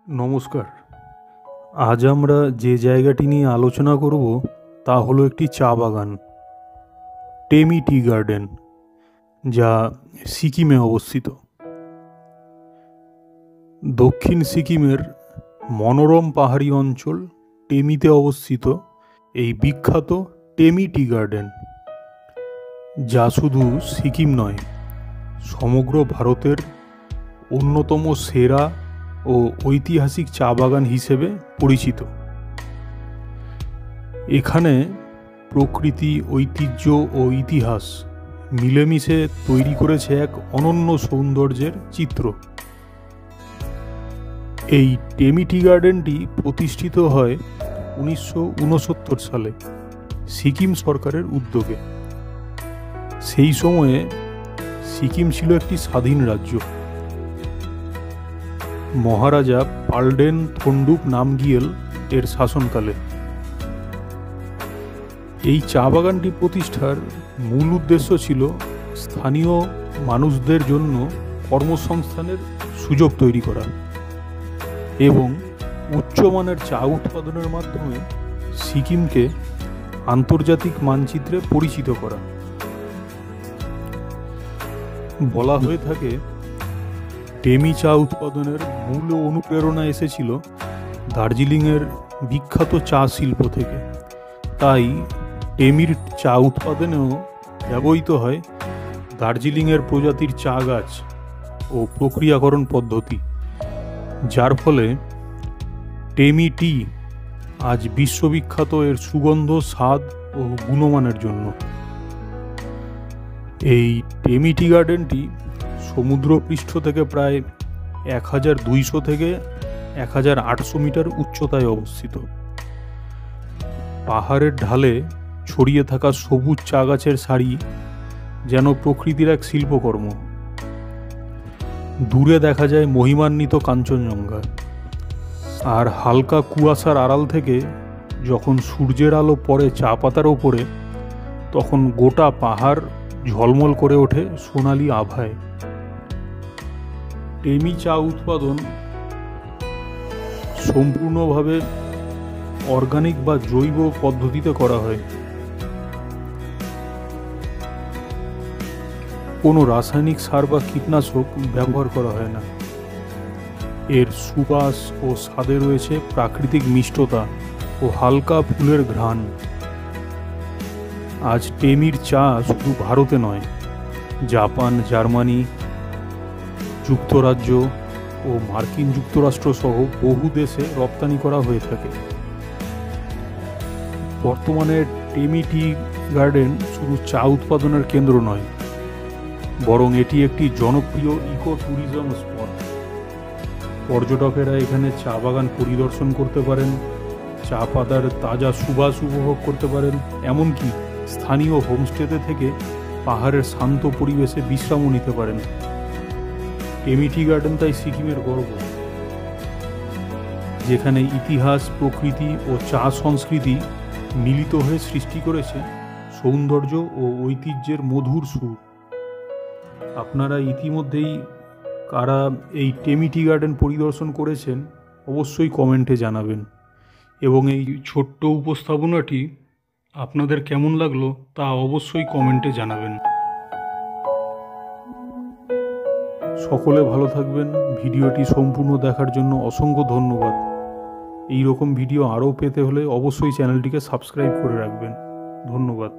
নমস্কার। আজ আমরা যে জায়গাটি নিয়ে আলোচনা করব তা হলো একটি চা বাগান, টেমি টি গার্ডেন, যা সিকিমে অবস্থিত। দক্ষিণ সিকিমের মনোরম পাহাড়ি অঞ্চল টেমিতে অবস্থিত এই বিখ্যাত টেমি টি গার্ডেন, যা শুধু সিকিম নয়, সমগ্র ভারতের অন্যতম সেরা ও ঐতিহাসিক চা বাগান হিসেবে পরিচিত। এখানে প্রকৃতি, ঐতিহ্য ও ইতিহাস মিলেমিশে তৈরি করেছে এক অনন্য সৌন্দর্যের চিত্র। এই টেমি টি গার্ডেনটি প্রতিষ্ঠিত হয় 1969 সালে সিকিম সরকারের উদ্যোগে। সেই সময়ে সিকিম ছিল একটি স্বাধীন রাজ্য। মহারাজা পালডেন থন্ডুপ নামগিয়েল এর শাসনকালে। এই চা বাগানটি প্রতিষ্ঠার মূল উদ্দেশ্য ছিল স্থানীয় মানুষদের জন্য কর্মসংস্থানের সুযোগ তৈরি করা এবং উচ্চমানের চা উৎপাদনের মাধ্যমে সিকিমকে আন্তর্জাতিক মানচিত্রে পরিচিত করা। বলা হয়ে থাকে, টেমি চা উৎপাদনের মূল অনুপ্রেরণা এসেছিল দার্জিলিংয়ের বিখ্যাত চা শিল্প থেকে। তাই টেমির চা উৎপাদনেও ব্যবহৃত হয় দার্জিলিংয়ের প্রজাতির চা গাছ ও প্রক্রিয়াকরণ পদ্ধতি, যার ফলে টেমি টি আজ বিশ্ববিখ্যাত এর সুগন্ধ, স্বাদ ও গুণমানের জন্য। এই টেমি টি গার্ডেনটি সমুদ্রপৃষ্ঠ থেকে প্রায় 1200 থেকে 1800 মিটার উচ্চতায় অবস্থিত। পাহাড়ের ঢালে ছড়িয়ে থাকা সবুজ চা গাছের সারি যেন প্রকৃতির এক শিল্পকর্ম। দূরে দেখা যায় মহিমান্বিত কাঞ্চনজঙ্ঘা, আর হালকা কুয়াশার আড়াল থেকে যখন সূর্যের আলো পড়ে চা পাতার ওপরে, তখন গোটা পাহাড় ঝলমল করে ওঠে সোনালি আভায়। টেমি চা উৎপাদন সম্পূর্ণভাবে অর্গানিক বা জৈব পদ্ধতিতে করা হয়। কোনো রাসায়নিক সার বা কীটনাশক ব্যবহার করা হয় না। এর সুবাস ও স্বাদে রয়েছে প্রাকৃতিক মিষ্টতা ও হালকা ফুলের ঘ্রাণ। আজ টেমির চা শুধু ভারতে নয়, জাপান, জার্মানি, যুক্তরাজ্য ও মার্কিন যুক্তরাষ্ট্র সহ বহু দেশে রপ্তানি করা হয়ে থাকে। বর্তমানে টেমি টি গার্ডেন শুধু চা উৎপাদনের কেন্দ্র নয়, বরং এটি একটি জনপ্রিয় ইকো ট্যুরিজম স্পট। পর্যটকেরা এখানে চা বাগান পরিদর্শন করতে পারেন, চা পাতার তাজা সুবাস উপভোগ করতে পারেন, এমনকি স্থানীয় হোমস্টেতে থেকে পাহাড়ের শান্ত পরিবেশে বিশ্রামও নিতে পারেন। টেমি টি গার্ডেন তাই সিকিমের গর্ব, যেখানে ইতিহাস, প্রকৃতি ও চা সংস্কৃতি মিলিত হয়ে সৃষ্টি করেছে সৌন্দর্য ও ঐতিহ্যের মধুর সুর। আপনারা ইতিমধ্যেই কারা এই টেমি টি গার্ডেন পরিদর্শন করেছেন অবশ্যই কমেন্টে জানাবেন, এবং এই ছোট্ট উপস্থাপনাটি আপনাদের কেমন লাগলো তা অবশ্যই কমেন্টে জানাবেন। সকলে ভালো থাকবেন। ভিডিওটি সম্পূর্ণ দেখার জন্য অসংখ্য ধন্যবাদ। এই রকম ভিডিও আরও পেতে হলে অবশ্যই চ্যানেলটিকে সাবস্ক্রাইব করে রাখবেন। ধন্যবাদ।